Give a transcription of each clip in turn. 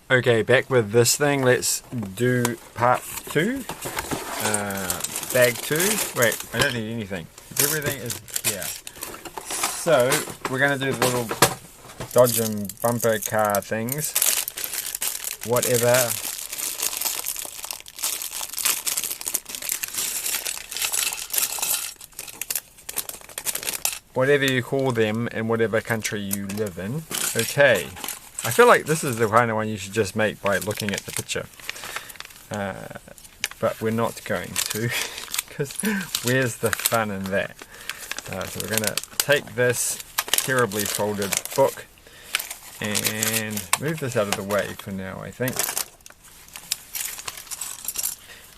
Okay, back with this thing. Let's do part 2. Bag 2. Wait, I don't need anything. Everything is here. So, we're going to do the little Dodge and bumper car things. Whatever you call them in whatever country you live in. Okay. I feel like this is the kind of one you should just make by looking at the picture. But we're not going to, because where's the fun in that? So we're going to take this terribly folded book and move this out of the way for now, I think.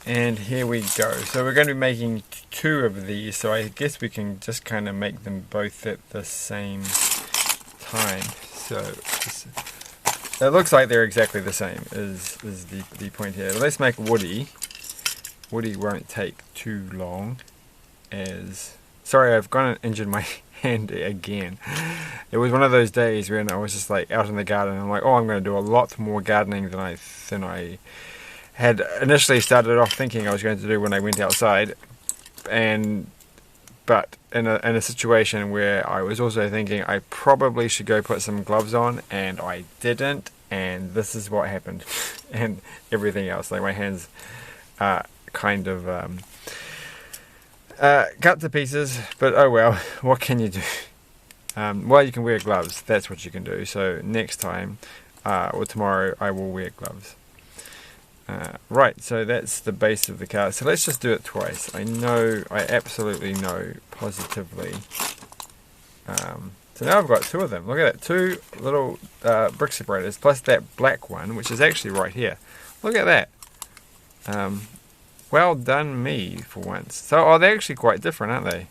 And here we go. So we're going to be making 2 of these, so I guess we can just kind of make them both at the same time. So it looks like they're exactly the same is the point here. Let's make Woody. Woody won't take too long. Sorry, I've gone and injured my hand again. It was one of those days when I was just like out in the garden and I'm like, oh, I'm going to do a lot more gardening than I had initially started off thinking I was going to do when I went outside. But in a situation where I was also thinking I probably should go put some gloves on, and I didn't, and this is what happened. And everything else, like my hands kind of cut to pieces, but oh well, what can you do? Well, you can wear gloves, that's what you can do. So next time, or tomorrow, I will wear gloves. Right, so that's the base of the car. So let's just do it twice. I absolutely know positively. So now I've got 2 of them. Look at that, 2 little brick separators, plus that black one, which is actually right here. Look at that. Well done me, for once. So, they're actually quite different, aren't they?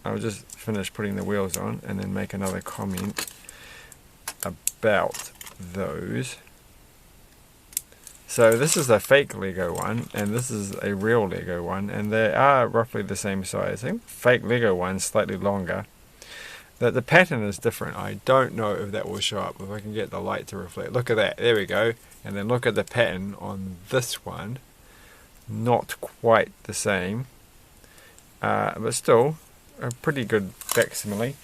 I'll just finish putting the wheels on and then make another comment about those. So this is a fake Lego one, and this is a real Lego one, and they are roughly the same size. I think fake Lego one's slightly longer. The pattern is different. I don't know if that will show up, if I can get the light to reflect. Look at that, there we go. And then look at the pattern on this one. Not quite the same, but still a pretty good facsimile.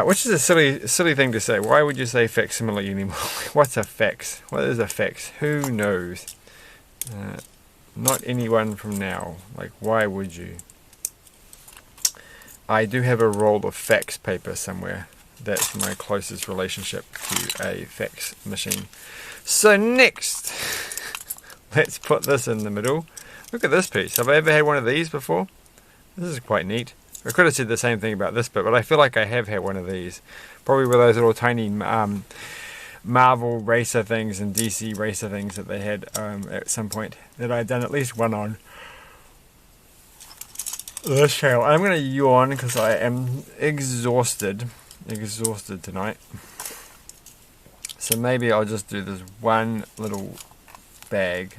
Which is a silly thing to say. Why would you say facsimile anymore? What's a fax? What is a fax? Who knows? Not anyone from now. Like, why would you? I do have a roll of fax paper somewhere. That's my closest relationship to a fax machine. So next, let's put this in the middle. Look at this piece. Have I ever had one of these before? This is quite neat. I could have said the same thing about this bit, but I feel like I have had one of these. Probably with those little tiny Marvel racer things and DC racer things that they had at some point that I'd done at least one on this channel. I'm going to yawn because I am exhausted tonight. So maybe I'll just do this one little bag.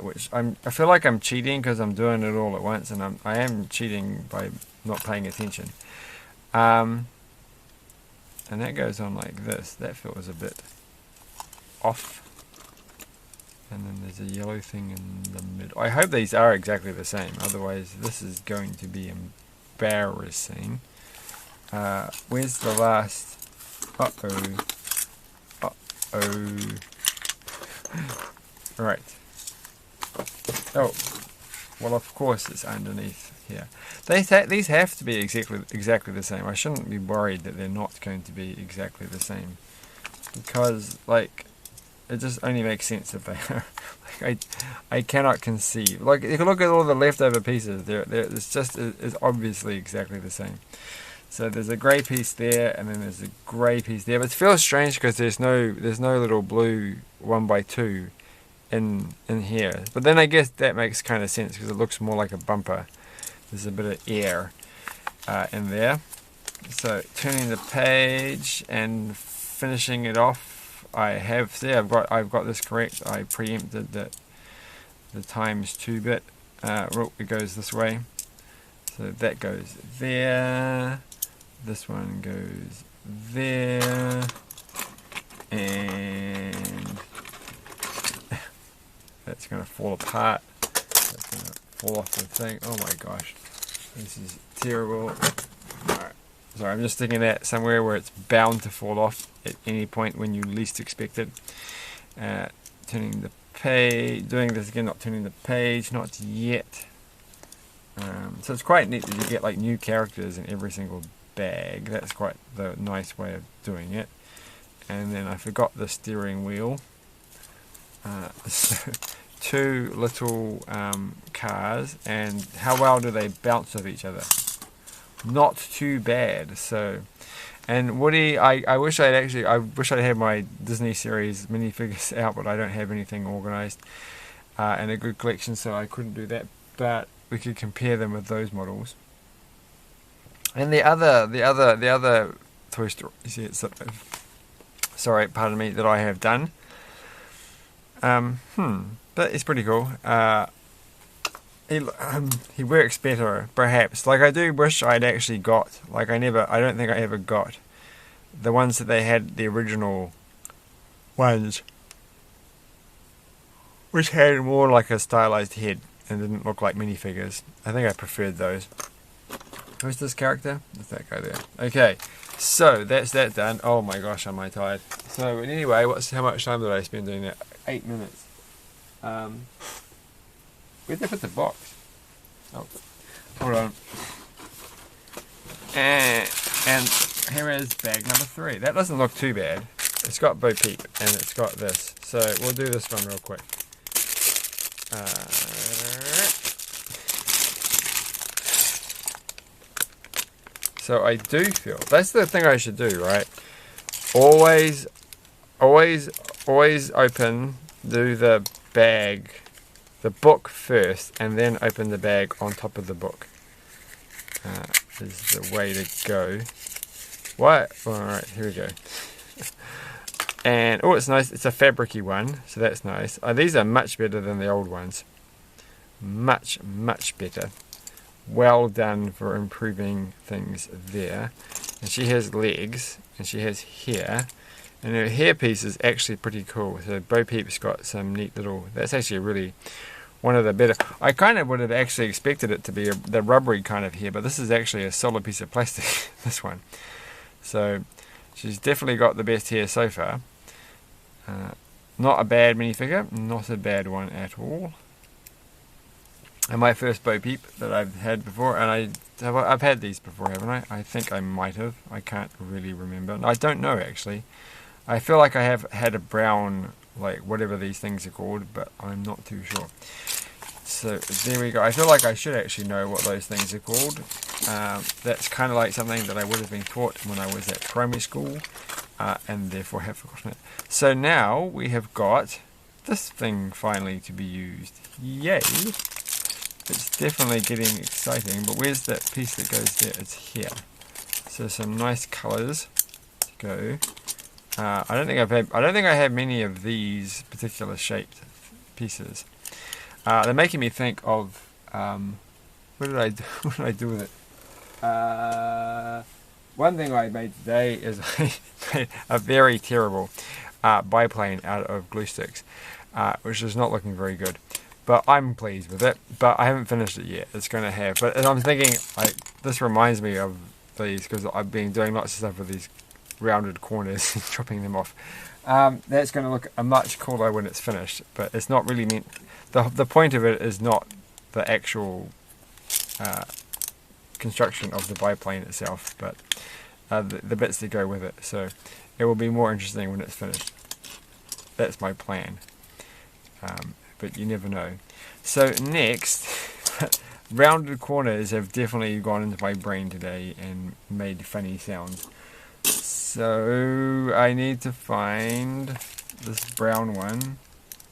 Which I feel like I'm cheating because I'm doing it all at once, and I am cheating by not paying attention. And that goes on like this. That feels a bit off. And then there's a yellow thing in the middle. I hope these are exactly the same, otherwise this is going to be embarrassing. Where's the last? Right. Oh, well, of course it's underneath here. These have to be exactly the same. I shouldn't be worried that they're not going to be exactly the same, because like it just only makes sense if they are. Like I cannot conceive. Like if you look at all the leftover pieces, it's obviously exactly the same. So there's a grey piece there, and then there's a grey piece there. But it feels strange because there's no little blue 1x2 in here. But then I guess that makes kind of sense because it looks more like a bumper. There's a bit of air in there. So turning the page and finishing it off, I've got this correct. I preempted the ×2 bit. It goes this way. So that goes there. This one goes there. And It's going to fall apart. It's going to fall off the thing. Oh my gosh. This is terrible. Alright. Sorry, I'm just sticking that somewhere where it's bound to fall off at any point when you least expect it. Turning the page, doing this again, not turning the page, not yet. So it's quite neat that you get like new characters in every single bag. That's quite the nice way of doing it. And then I forgot the steering wheel. So 2 little cars, and how well do they bounce off each other? Not too bad. So, and Woody, I wish I'd had my Disney series minifigures out, but I don't have anything organised and a good collection, so I couldn't do that. But we could compare them with those models. And the other Toy Story, sorry, pardon me, that I have done. That is pretty cool. He works better, perhaps. Like, I do wish I'd actually got, like, I don't think I ever got the ones that they had, the original ones, which had more like a stylized head and didn't look like minifigures. I think I preferred those. Who's this character? That's that guy there. Okay, so that's that done. Oh my gosh, am I tired. So anyway, how much time did I spend doing that? 8 minutes. Where'd they put the box? Oh, hold on. And here is bag number 3. That doesn't look too bad. It's got Bo Peep and it's got this. So we'll do this one real quick. So I do feel that's the thing I should do, right? Always open, do the bag, the book first, and then open the bag on top of the book. Is the way to go. What? Alright, here we go. And, oh, it's nice. It's a fabricy one, so that's nice. These are much better than the old ones. Much, much better. Well done for improving things there. And she has legs, and she has hair. And her hairpiece is actually pretty cool. So Bo Peep's got some neat little... That's actually really one of the better... I kind of would have actually expected it to be the rubbery kind of hair, but this is actually a solid piece of plastic, this one. So she's definitely got the best hair so far. Not a bad minifigure, not a bad one at all. And my first Bo Peep that I've had before, and I've had these before, haven't I? I think I might have. I can't really remember. I don't know, actually. I feel like I have had a brown, like whatever these things are called, but I'm not too sure. So there we go. I feel like I should actually know what those things are called. That's kind of like something that I would have been taught when I was at primary school, and therefore have forgotten it. So now we have got this thing finally to be used. Yay! It's definitely getting exciting, but where's that piece that goes there? It's here. So some nice colours to go. I don't think I have many of these particular shaped pieces. They're making me think of what did I do with it? One thing I made today is I made a very terrible biplane out of glue sticks, which is not looking very good. But I'm pleased with it. But I haven't finished it yet. It's going to have. But I'm thinking, like, this reminds me of these because I've been doing lots of stuff with these rounded corners, chopping them off. That's going to look much cooler when it's finished. But it's not really meant. The point of it is not the actual construction of the biplane itself, but the bits that go with it. So it will be more interesting when it's finished. That's my plan. But you never know. So next, rounded corners have definitely gone into my brain today and made funny sounds. So I need to find this brown one.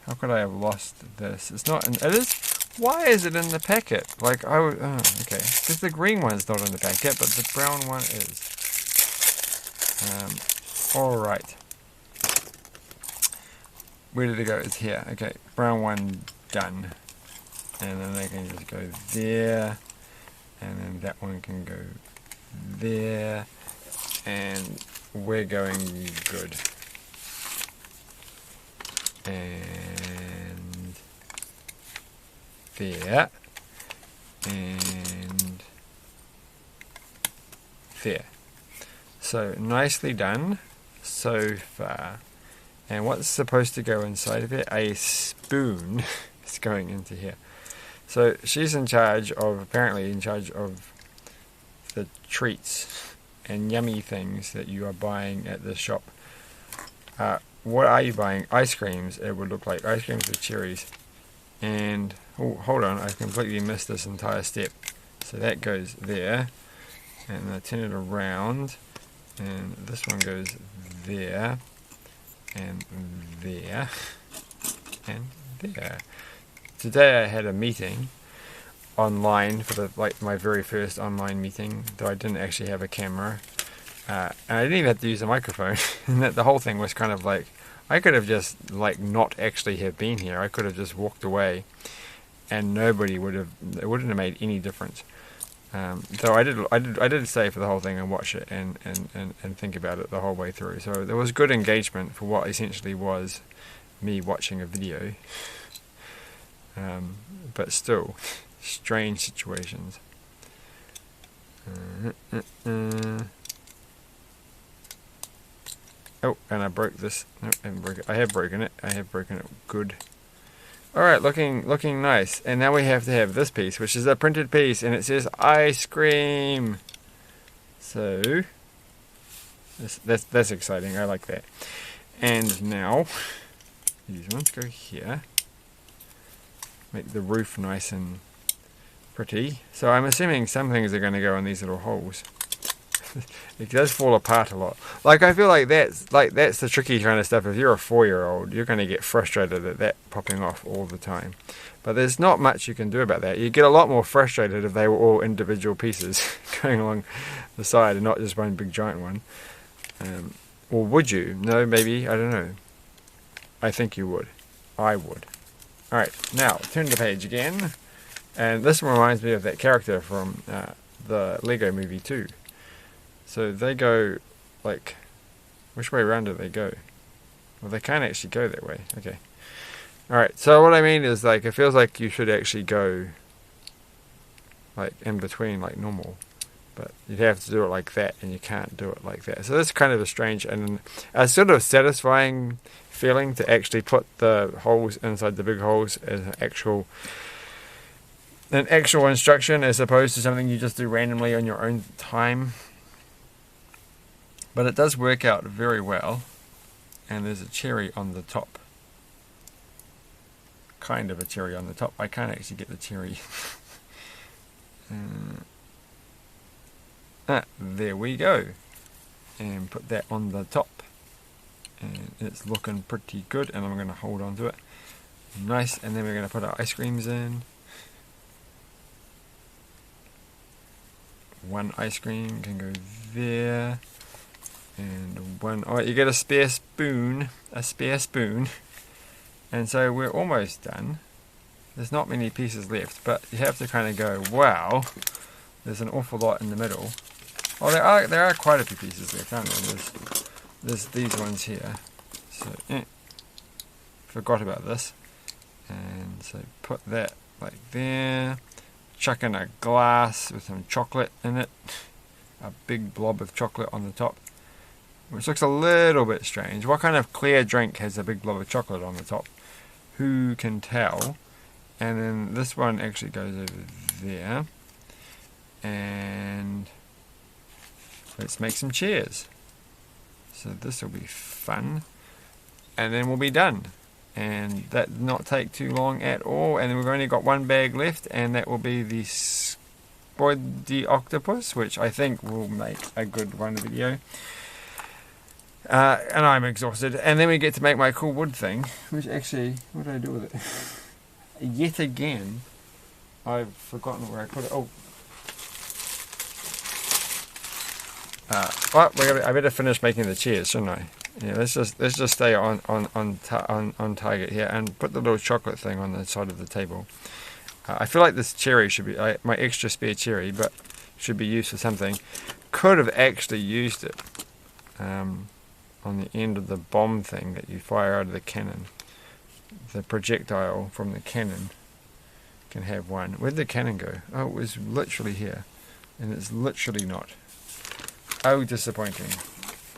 How could I have lost this? It's not. It is. Why is it in the packet? Like I would. Oh, okay. Because the green one's not in the packet, but the brown one is. All right. Where did it go? It's here. Okay, brown one done. And then they can just go there. And then that one can go there. And we're going good. And there, and there. So nicely done so far. And what's supposed to go inside of it? A spoon is going into here. So she's apparently in charge of the treats and yummy things that you are buying at the shop. What are you buying? Ice creams, it would look like. Ice creams with cherries. And, oh, hold on, I completely missed this entire step. So that goes there. And I turn it around. And this one goes there. And there. And there. Today I had a meeting online for my very first online meeting, though I didn't actually have a camera. And I didn't even have to use a microphone. And the whole thing was kind of like, I could have just not actually have been here. I could have just walked away, and it wouldn't have made any difference. So I did stay for the whole thing and watch it and think about it the whole way through. So there was good engagement for what essentially was me watching a video. But still, strange situations. Oh, and I broke this. No, I haven't broken it. I have broken it. I have broken it. Good. Alright, looking nice. And now we have to have this piece, which is a printed piece, and it says ice cream. So, that's exciting. I like that. And now, these ones go here. Make the roof nice and pretty. So I'm assuming some things are going to go in these little holes. It does fall apart a lot. Like, I feel like that's the tricky kind of stuff. If you're a 4-year-old, you're going to get frustrated at that popping off all the time. But there's not much you can do about that. You get a lot more frustrated if they were all individual pieces going along the side and not just one big giant one. Or would you? No, maybe. I don't know. I think you would. I would. Alright, now turn the page again. And this one reminds me of that character from the Lego movie 2. So they go, like, which way around do they go? Well, they can't actually go that way. Okay. Alright, so what I mean is, like, it feels like you should actually go, like, in between, like normal. But you'd have to do it like that, and you can't do it like that. So that's kind of a strange and a sort of satisfying feeling to actually put the holes inside the big holes as an actual instruction, as opposed to something you just do randomly on your own time. But it does work out very well. And there's a cherry on the top. Kind of a cherry on the top. I can't actually get the cherry. There we go. And put that on the top. And it's looking pretty good. And I'm going to hold on to it. Nice. And then we're going to put our ice creams in. One ice cream can go there. And one, oh, you get a spare spoon, and so we're almost done. There's not many pieces left, but you have to kind of go, wow, there's an awful lot in the middle. Oh, there are quite a few pieces left, aren't there? There's these ones here, so forgot about this, and so put that like there, chuck in a glass with some chocolate in it, a big blob of chocolate on the top. Which looks a little bit strange. What kind of clear drink has a big blob of chocolate on the top? Who can tell? And then this one actually goes over there. And let's make some chairs. So this will be fun. And then we'll be done. And that did not take too long at all. And then we've only got one bag left, and that will be the Spotty Octopus, which I think will make a good one video. And I'm exhausted. And then we get to make my cool wood thing, which actually, what did I do with it? Yet again, I've forgotten where I put it. Oh. Well, I better finish making the chairs, shouldn't I? Yeah, let's just stay on target here and put the little chocolate thing on the side of the table. I feel like this cherry should be my extra spare cherry, but should be used for something. Could have actually used it. On the end of the bomb thing that you fire out of the cannon. The projectile from the cannon can have one. Where'd the cannon go? Oh, it was literally here. And it's literally not. Oh, disappointing.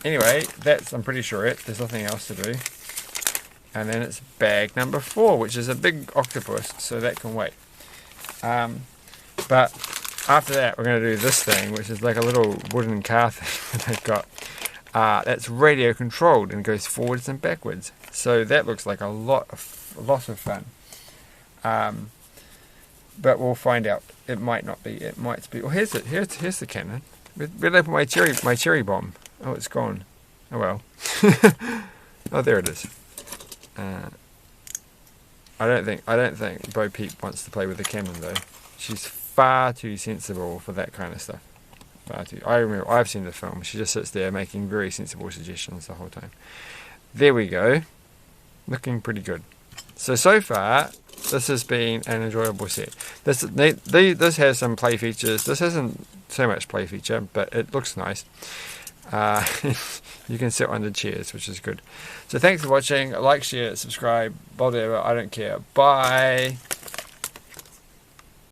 Anyway, that's, I'm pretty sure it. There's nothing else to do. And then it's bag number 4, which is a big octopus, so that can wait. But after that, we're going to do this thing, which is like a little wooden car thing that they've got. That's radio controlled and goes forwards and backwards. So that looks like a lot of fun. But we'll find out. It might not be. It might be. Well, here's it. Here's the cannon. Where did I put my cherry bomb? Oh, it's gone. Oh well. Oh, there it is. I don't think Bo Peep wants to play with the cannon though. She's far too sensible for that kind of stuff. Far too. I remember I've seen the film. She just sits there making very sensible suggestions the whole time. There we go. Looking pretty good. So far, this has been an enjoyable set. This has some play features. This isn't so much play feature, but it looks nice. You can sit on the chairs, which is good. So thanks for watching. Like, share, subscribe, whatever. I don't care. Bye.